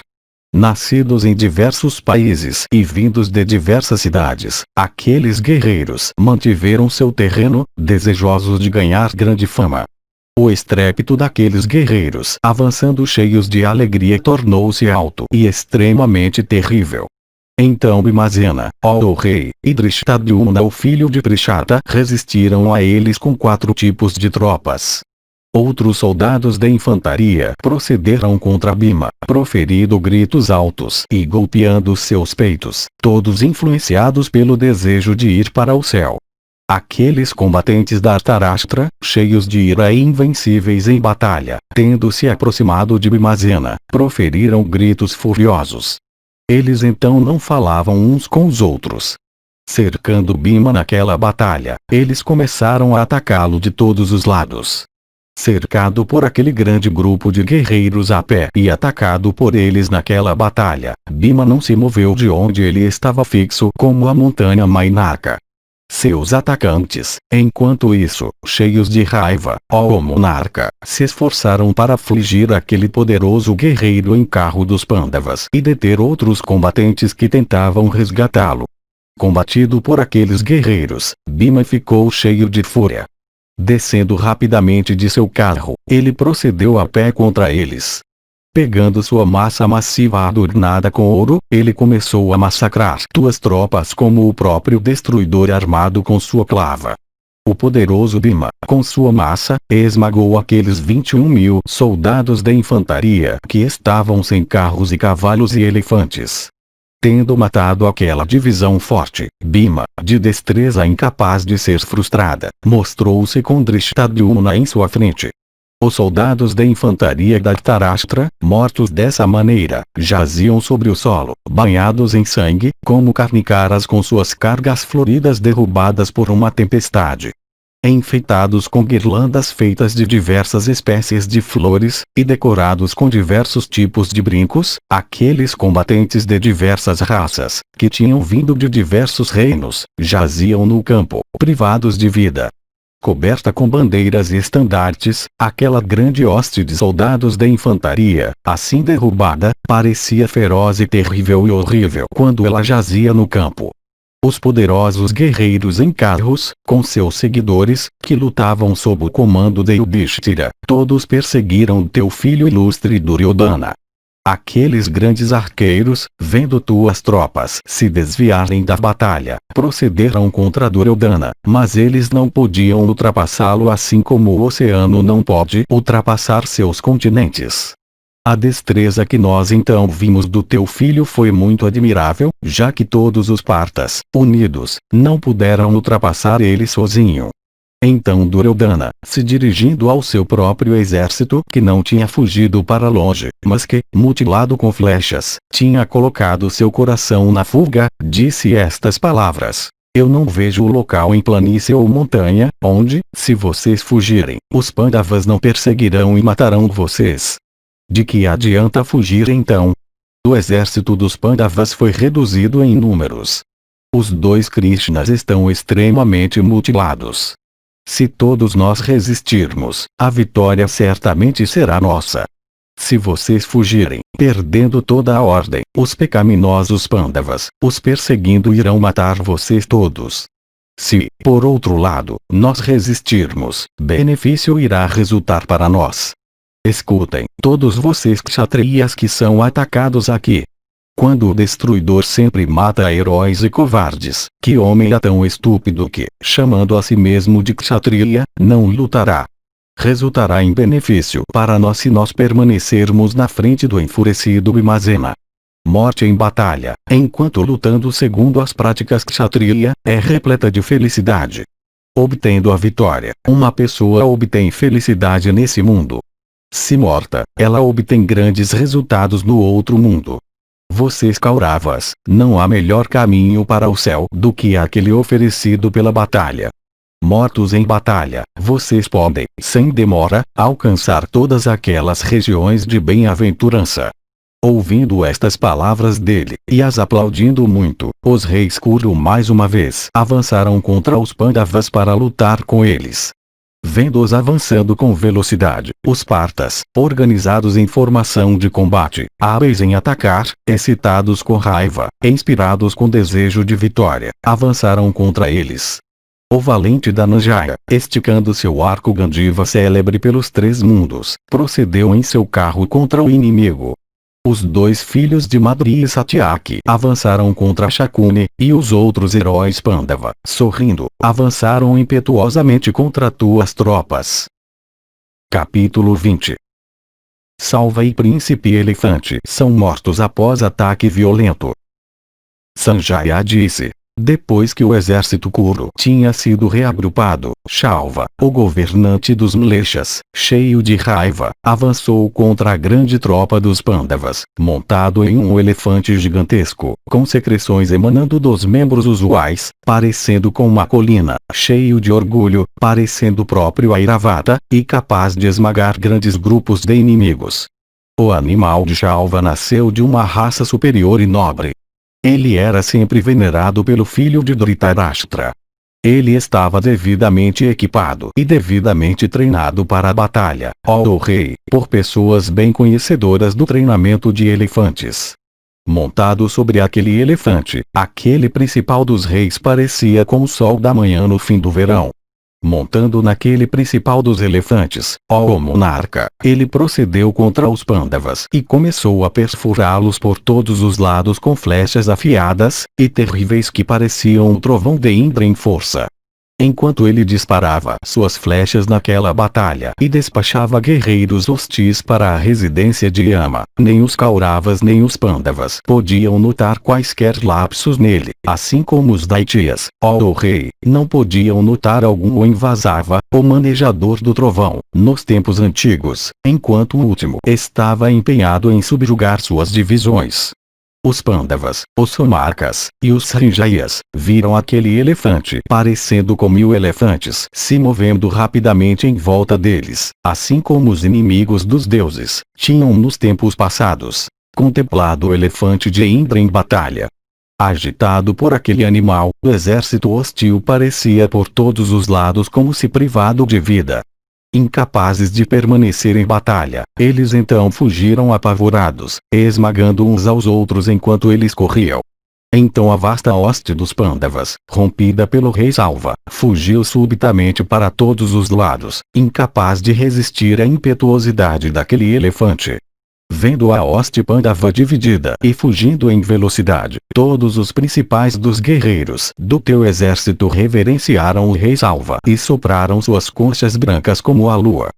Nascidos em diversos países e vindos de diversas cidades, aqueles guerreiros mantiveram seu terreno, desejosos de ganhar grande fama. O estrépito daqueles guerreiros avançando cheios de alegria tornou-se alto e extremamente terrível. Então Bhimazena, ó o rei, e Drishtadyumna o filho de Prishata resistiram a eles com 4 tipos de tropas. Outros soldados da infantaria procederam contra Bhima, proferindo gritos altos e golpeando seus peitos, todos influenciados pelo desejo de ir para o céu. Aqueles combatentes da Dhritarashtra, cheios de ira e invencíveis em batalha, tendo se aproximado de Bhimazena, proferiram gritos furiosos. Eles então não falavam uns com os outros. Cercando Bhima naquela batalha, eles começaram a atacá-lo de todos os lados. Cercado por aquele grande grupo de guerreiros a pé e atacado por eles naquela batalha, Bhima não se moveu de onde ele estava fixo como a montanha Mainaka. Seus atacantes, enquanto isso, cheios de raiva, ó monarca, se esforçaram para afligir aquele poderoso guerreiro em carro dos Pandavas e deter outros combatentes que tentavam resgatá-lo. Combatido por aqueles guerreiros, Bhima ficou cheio de fúria. Descendo rapidamente de seu carro, ele procedeu a pé contra eles. Pegando sua massa massiva adornada com ouro, ele começou a massacrar suas tropas como o próprio destruidor armado com sua clava. O poderoso Bhima, com sua massa, esmagou aqueles 21.000 soldados da infantaria que estavam sem carros e cavalos e elefantes. Tendo matado aquela divisão forte, Bhima, de destreza incapaz de ser frustrada, mostrou-se com Drishtadyumna em sua frente. Os soldados da infantaria da Dhritarashtra, mortos dessa maneira, jaziam sobre o solo, banhados em sangue, como carnicaras com suas cargas floridas derrubadas por uma tempestade. Enfeitados com guirlandas feitas de diversas espécies de flores, e decorados com diversos tipos de brincos, aqueles combatentes de diversas raças, que tinham vindo de diversos reinos, jaziam no campo, privados de vida. Coberta com bandeiras e estandartes, aquela grande hoste de soldados da infantaria, assim derrubada, parecia feroz e terrível e horrível quando ela jazia no campo. Os poderosos guerreiros em carros, com seus seguidores, que lutavam sob o comando de Yudhishthira, todos perseguiram teu filho ilustre Duryodhana. Aqueles grandes arqueiros, vendo tuas tropas se desviarem da batalha, procederam contra Duryodhana, mas eles não podiam ultrapassá-lo assim como o oceano não pode ultrapassar seus continentes. A destreza que nós então vimos do teu filho foi muito admirável, já que todos os partas, unidos, não puderam ultrapassar ele sozinho. Então Duryodhana, se dirigindo ao seu próprio exército que não tinha fugido para longe, mas que, mutilado com flechas, tinha colocado seu coração na fuga, disse estas palavras: eu não vejo o local em planície ou montanha, onde, se vocês fugirem, os Pandavas não perseguirão e matarão vocês. De que adianta fugir então? O exército dos Pandavas foi reduzido em números. Os 2 Krishnas estão extremamente mutilados. Se todos nós resistirmos, a vitória certamente será nossa. Se vocês fugirem, perdendo toda a ordem, os pecaminosos Pandavas, os perseguindo irão matar vocês todos. Se, por outro lado, nós resistirmos, benefício irá resultar para nós. Escutem, todos vocês kshatriyas que são atacados aqui. Quando o destruidor sempre mata heróis e covardes, que homem é tão estúpido que, chamando a si mesmo de kshatriya, não lutará? Resultará em benefício para nós se nós permanecermos na frente do enfurecido Bhimazena. Morte em batalha, enquanto lutando segundo as práticas kshatriya, é repleta de felicidade. Obtendo a vitória, uma pessoa obtém felicidade nesse mundo. Se morta, ela obtém grandes resultados no outro mundo. Vocês Kauravas, não há melhor caminho para o céu do que aquele oferecido pela batalha. Mortos em batalha, vocês podem, sem demora, alcançar todas aquelas regiões de bem-aventurança. Ouvindo estas palavras dele, e as aplaudindo muito, os reis Kuru mais uma vez avançaram contra os Pandavas para lutar com eles. Vendo-os avançando com velocidade, os Partas, organizados em formação de combate, hábeis em atacar, excitados com raiva, inspirados com desejo de vitória, avançaram contra eles. O valente Dhananjaya, esticando seu arco Gandiva célebre pelos 3 mundos, procedeu em seu carro contra o inimigo. Os 2 filhos de Madri e Satyaki avançaram contra Shakuni, e os outros heróis Pandava, sorrindo, avançaram impetuosamente contra tuas tropas. Capítulo 20. Salva e Príncipe Elefante são mortos após ataque violento. Sanjaya disse. Depois que o exército Kuru tinha sido reagrupado, Shalva, o governante dos Mlechas, cheio de raiva, avançou contra a grande tropa dos Pandavas, montado em um elefante gigantesco, com secreções emanando dos membros usuais, parecendo com uma colina, cheio de orgulho, parecendo o próprio Airavata, e capaz de esmagar grandes grupos de inimigos. O animal de Shalva nasceu de uma raça superior e nobre. Ele era sempre venerado pelo filho de Dhritarashtra. Ele estava devidamente equipado e devidamente treinado para a batalha, ó rei, por pessoas bem conhecedoras do treinamento de elefantes. Montado sobre aquele elefante, aquele principal dos reis parecia com o sol da manhã no fim do verão. Montando naquele principal dos elefantes, ó monarca, ele procedeu contra os Pandavas e começou a perfurá-los por todos os lados com flechas afiadas, e terríveis que pareciam um trovão de Indra em força. Enquanto ele disparava suas flechas naquela batalha e despachava guerreiros hostis para a residência de Yama, nem os Kauravas nem os Pandavas podiam notar quaisquer lapsos nele, assim como os Daitiyas, ó rei, não podiam notar algum Invasava, o manejador do trovão, nos tempos antigos, enquanto o último estava empenhado em subjugar suas divisões. Os Pandavas, os Somarkas, e os Sanjayas, viram aquele elefante parecendo com 1000 elefantes se movendo rapidamente em volta deles, assim como os inimigos dos deuses, tinham nos tempos passados, contemplado o elefante de Indra em batalha. Agitado por aquele animal, o exército hostil parecia por todos os lados como se privado de vida. Incapazes de permanecer em batalha, eles então fugiram apavorados, esmagando uns aos outros enquanto eles corriam. Então a vasta hoste dos Pandavas, rompida pelo rei Salva, fugiu subitamente para todos os lados, incapaz de resistir à impetuosidade daquele elefante. Vendo a hoste Pandava dividida e fugindo em velocidade, todos os principais dos guerreiros do teu exército reverenciaram o rei Salva e sopraram suas conchas brancas como a lua.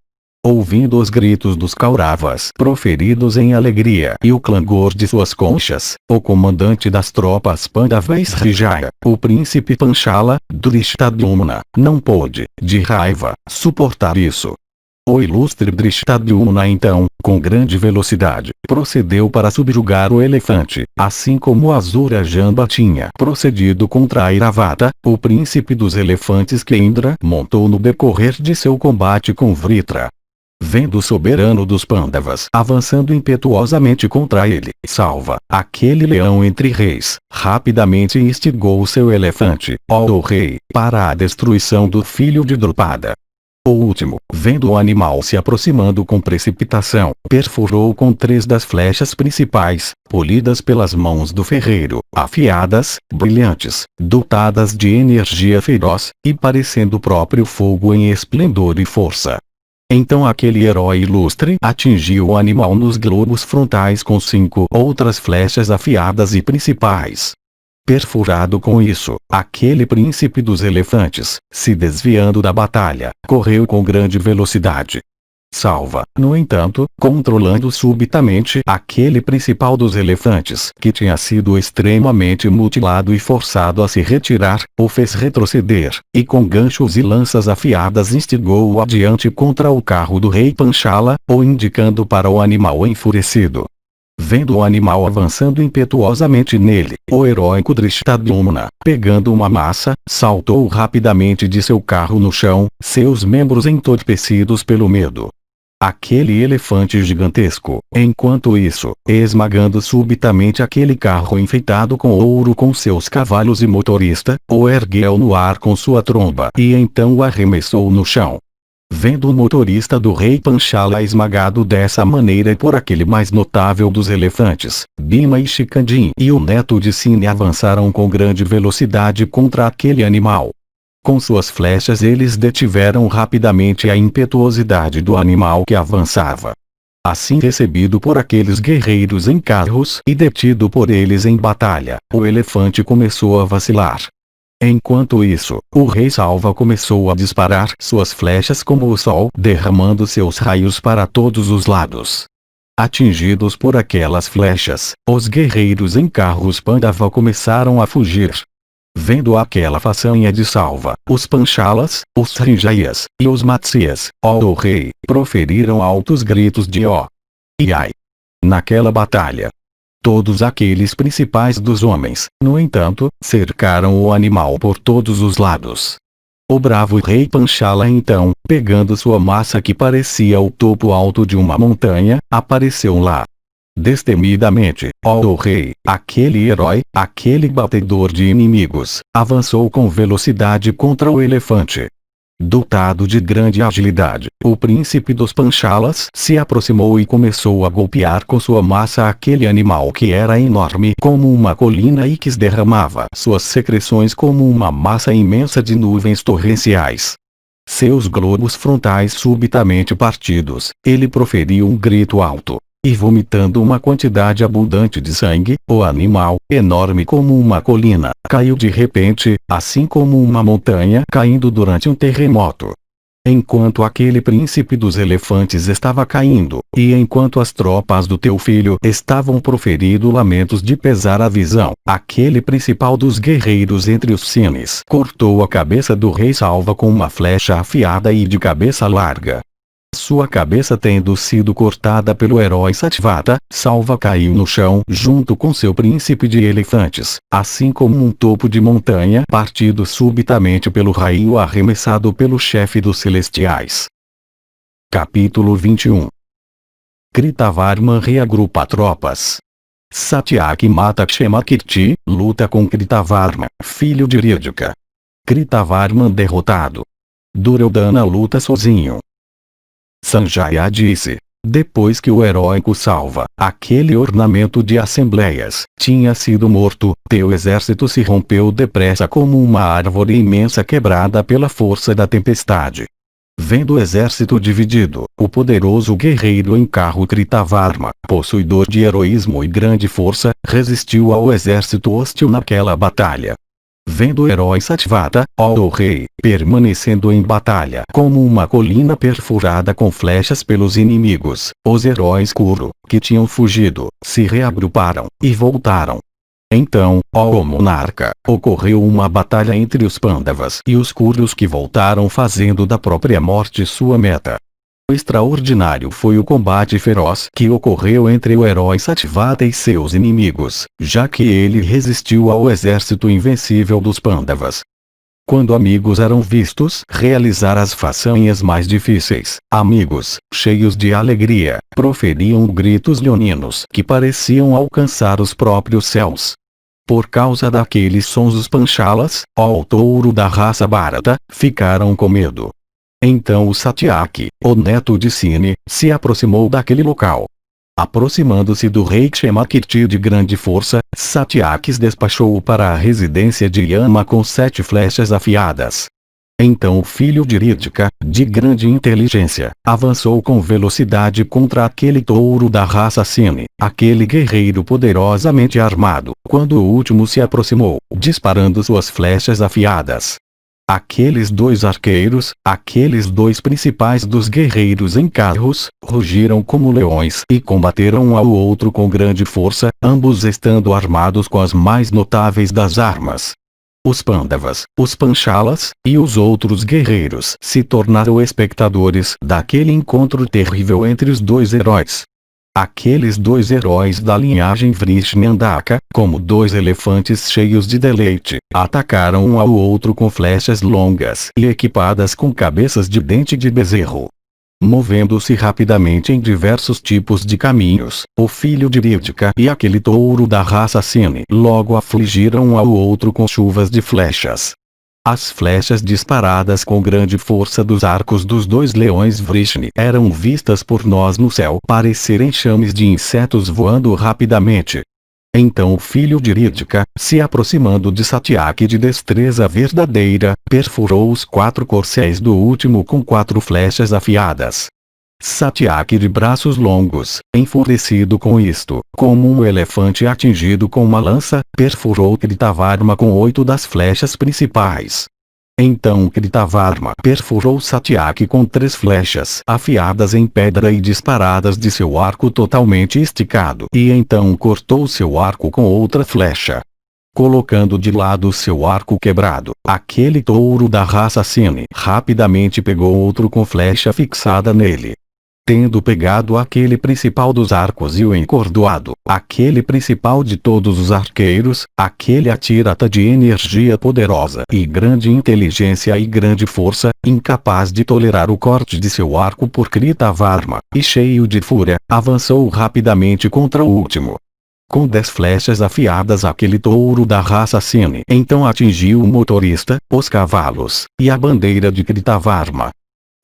Ouvindo os gritos dos Kauravas proferidos em alegria e o clangor de suas conchas, o comandante das tropas Pandavas Rijaya, o príncipe Panchala, Drishtadyumna, não pôde, de raiva, suportar isso. O ilustre Drishtadyumna então, com grande velocidade, procedeu para subjugar o elefante, assim como Asura Jamba tinha procedido contra Airavata, o príncipe dos elefantes que Indra montou no decorrer de seu combate com Vritra. Vendo o soberano dos Pandavas avançando impetuosamente contra ele, Salva, aquele leão entre reis, rapidamente instigou seu elefante, ó rei, para a destruição do filho de Drupada. O último, vendo o animal se aproximando com precipitação, perfurou com 3 das flechas principais, polidas pelas mãos do ferreiro, afiadas, brilhantes, dotadas de energia feroz, e parecendo o próprio fogo em esplendor e força. Então aquele herói ilustre atingiu o animal nos globos frontais com 5 outras flechas afiadas e principais. Perfurado com isso, aquele príncipe dos elefantes, se desviando da batalha, correu com grande velocidade. Salva, no entanto, controlando subitamente aquele principal dos elefantes que tinha sido extremamente mutilado e forçado a se retirar, o fez retroceder, e com ganchos e lanças afiadas instigou-o adiante contra o carro do rei Panchala, o indicando para o animal enfurecido. Vendo o animal avançando impetuosamente nele, o heróico Drishtadyumna, pegando uma massa, saltou rapidamente de seu carro no chão, seus membros entorpecidos pelo medo. Aquele elefante gigantesco, enquanto isso, esmagando subitamente aquele carro enfeitado com ouro com seus cavalos e motorista, o ergueu no ar com sua tromba e então o arremessou no chão. Vendo o motorista do rei Panchala esmagado dessa maneira por aquele mais notável dos elefantes, Bhima e Shikandi e o neto de Sine avançaram com grande velocidade contra aquele animal. Com suas flechas eles detiveram rapidamente a impetuosidade do animal que avançava. Assim recebido por aqueles guerreiros em carros e detido por eles em batalha, o elefante começou a vacilar. Enquanto isso, o rei Salva começou a disparar suas flechas como o sol, derramando seus raios para todos os lados. Atingidos por aquelas flechas, os guerreiros em carros Pandava começaram a fugir. Vendo aquela façanha de Salva, os Panchalas, os Srinjayas, e os Matsyas, ó o rei, proferiram altos gritos de ó e ai. Naquela batalha, todos aqueles principais dos homens, no entanto, cercaram o animal por todos os lados. O bravo rei Panchala então, pegando sua massa que parecia o topo alto de uma montanha, apareceu lá. Destemidamente, ó o rei, aquele herói, aquele batedor de inimigos, avançou com velocidade contra o elefante. Dotado de grande agilidade, o príncipe dos Panchalas se aproximou e começou a golpear com sua massa aquele animal que era enorme como uma colina e que derramava suas secreções como uma massa imensa de nuvens torrenciais. Seus globos frontais subitamente partidos, ele proferiu um grito alto. E vomitando uma quantidade abundante de sangue, o animal, enorme como uma colina, caiu de repente, assim como uma montanha caindo durante um terremoto. Enquanto aquele príncipe dos elefantes estava caindo, e enquanto as tropas do teu filho estavam proferindo lamentos de pesar a visão, aquele principal dos guerreiros entre os cines cortou a cabeça do rei Salva com uma flecha afiada e de cabeça larga. Sua cabeça tendo sido cortada pelo herói Satyavata, Salva caiu no chão junto com seu príncipe de elefantes, assim como um topo de montanha partido subitamente pelo raio arremessado pelo chefe dos celestiais. Capítulo 21. Kritavarma reagrupa tropas. Satyaki mata Kshemakirti, luta com Kritavarma, filho de Riddhika. Kritavarma derrotado. Duryodhana luta sozinho. Sanjaya disse: depois que o heróico Salva, aquele ornamento de assembleias, tinha sido morto, teu exército se rompeu depressa como uma árvore imensa quebrada pela força da tempestade. Vendo o exército dividido, o poderoso guerreiro em carro Kritavarma, possuidor de heroísmo e grande força, resistiu ao exército hostil naquela batalha. Vendo o herói Satyavata, ó o rei, permanecendo em batalha como uma colina perfurada com flechas pelos inimigos, os heróis Kuru, que tinham fugido, se reagruparam, e voltaram. Então, ó monarca, ocorreu uma batalha entre os Pandavas e os Kurus que voltaram fazendo da própria morte sua meta. Extraordinário foi o combate feroz que ocorreu entre o herói Satyavata e seus inimigos, já que ele resistiu ao exército invencível dos Pandavas. Quando amigos eram vistos realizar as façanhas mais difíceis, amigos, cheios de alegria, proferiam gritos leoninos que pareciam alcançar os próprios céus. Por causa daqueles sons os Panchalas, ó touro da raça Bharata, ficaram com medo. Então o Satyaki, o neto de Sine, se aproximou daquele local. Aproximando-se do rei Kshemakirti de grande força, Satyaki despachou-o para a residência de Yama com 7 flechas afiadas. Então o filho de Rídica, de grande inteligência, avançou com velocidade contra aquele touro da raça Sine, aquele guerreiro poderosamente armado, quando o último se aproximou, disparando suas flechas afiadas. Aqueles dois arqueiros, aqueles dois principais dos guerreiros em carros, rugiram como leões e combateram um ao outro com grande força, ambos estando armados com as mais notáveis das armas. Os Pandavas, os Panchalas, e os outros guerreiros se tornaram espectadores daquele encontro terrível entre os dois heróis. Aqueles dois heróis da linhagem Vrishnandaka, como dois elefantes cheios de deleite, atacaram um ao outro com flechas longas e equipadas com cabeças de dente de bezerro. Movendo-se rapidamente em diversos tipos de caminhos, o filho de Rídica e aquele touro da raça Sine logo afligiram um ao outro com chuvas de flechas. As flechas disparadas com grande força dos arcos dos dois leões Vrishni eram vistas por nós no céu parecerem chames de insetos voando rapidamente. Então o filho de Rídica, se aproximando de Satyaki de destreza verdadeira, perfurou os 4 corcéis do último com 4 flechas afiadas. Satyaki de braços longos, enfurecido com isto, como um elefante atingido com uma lança, perfurou Kritavarma com 8 das flechas principais. Então Kritavarma perfurou Satyaki com 3 flechas afiadas em pedra e disparadas de seu arco totalmente esticado, e então cortou seu arco com outra flecha. Colocando de lado seu arco quebrado, aquele touro da raça Sine rapidamente pegou outro com flecha fixada nele. Tendo pegado aquele principal dos arcos e o encordoado, aquele principal de todos os arqueiros, aquele atirata de energia poderosa e grande inteligência e grande força, incapaz de tolerar o corte de seu arco por Kritavarma, e cheio de fúria, avançou rapidamente contra o último. Com 10 flechas afiadas aquele touro da raça Sine então atingiu o motorista, os cavalos, e a bandeira de Kritavarma.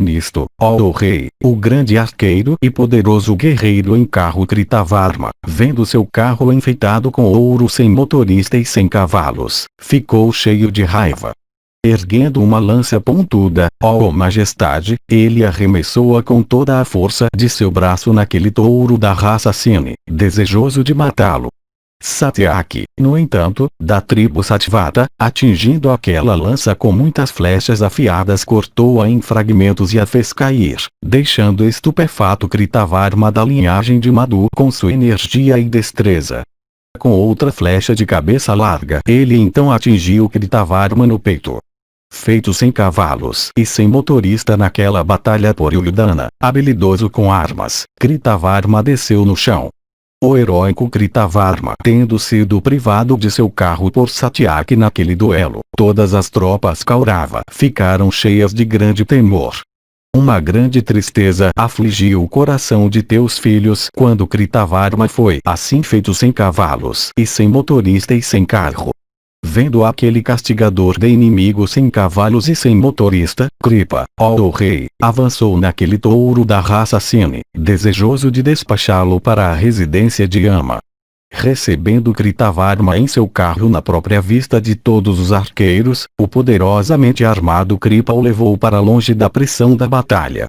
Nisto, ó rei, o grande arqueiro e poderoso guerreiro em carro Kritavarma, vendo seu carro enfeitado com ouro sem motorista e sem cavalos, ficou cheio de raiva. Erguendo uma lança pontuda, ó majestade, ele arremessou-a com toda a força de seu braço naquele touro da raça Sine, desejoso de matá-lo. Satyaki, no entanto, da tribo Satvata, atingindo aquela lança com muitas flechas afiadas, cortou-a em fragmentos e a fez cair, deixando estupefato Kritavarma da linhagem de Madhu com sua energia e destreza. Com outra flecha de cabeça larga, ele então atingiu Kritavarma no peito. Feito sem cavalos e sem motorista naquela batalha por Uddhana, habilidoso com armas, Kritavarma desceu no chão. O heróico Kritavarma, tendo sido privado de seu carro por Satyaki naquele duelo, todas as tropas Kaurava ficaram cheias de grande temor. Uma grande tristeza afligiu o coração de teus filhos quando Kritavarma foi assim feito sem cavalos e sem motorista e sem carro. Vendo aquele castigador de inimigos sem cavalos e sem motorista, Kripa, ó rei, avançou naquele touro da raça Sine, desejoso de despachá-lo para a residência de Yama. Recebendo Kritavarma em seu carro na própria vista de todos os arqueiros, o poderosamente armado Kripa o levou para longe da pressão da batalha.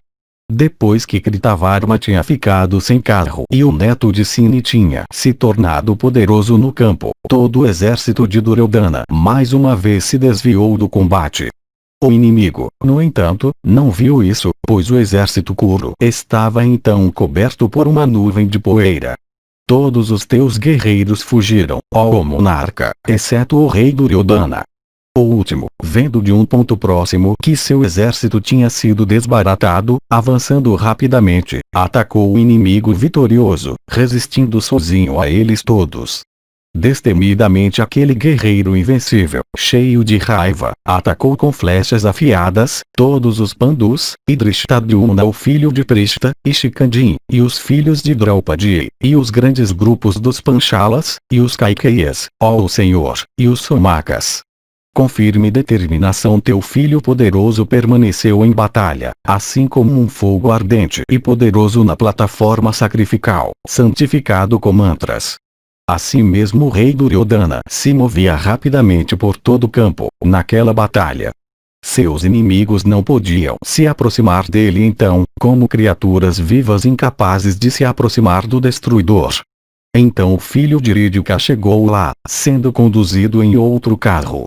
Depois que Kritavarma tinha ficado sem carro e o neto de Sine tinha se tornado poderoso no campo, todo o exército de Duryodhana mais uma vez se desviou do combate. O inimigo, no entanto, não viu isso, pois o exército Kuru estava então coberto por uma nuvem de poeira. Todos os teus guerreiros fugiram, ó monarca, exceto o rei Duryodhana. O último, vendo de um ponto próximo que seu exército tinha sido desbaratado, avançando rapidamente, atacou o inimigo vitorioso, resistindo sozinho a eles todos. Destemidamente aquele guerreiro invencível, cheio de raiva, atacou com flechas afiadas, todos os Pandus, e Drishtadyumna o filho de Prishta, e Shikandin, e os filhos de Draupadi, e os grandes grupos dos Panchalas, e os Kaikeyas, ó Senhor, e os Somakas. Com firme determinação teu filho poderoso permaneceu em batalha, assim como um fogo ardente e poderoso na plataforma sacrificial, santificado com mantras. Assim mesmo o rei Duryodhana se movia rapidamente por todo o campo, naquela batalha. Seus inimigos não podiam se aproximar dele então, como criaturas vivas incapazes de se aproximar do destruidor. Então o filho de Riddick chegou lá, sendo conduzido em outro carro.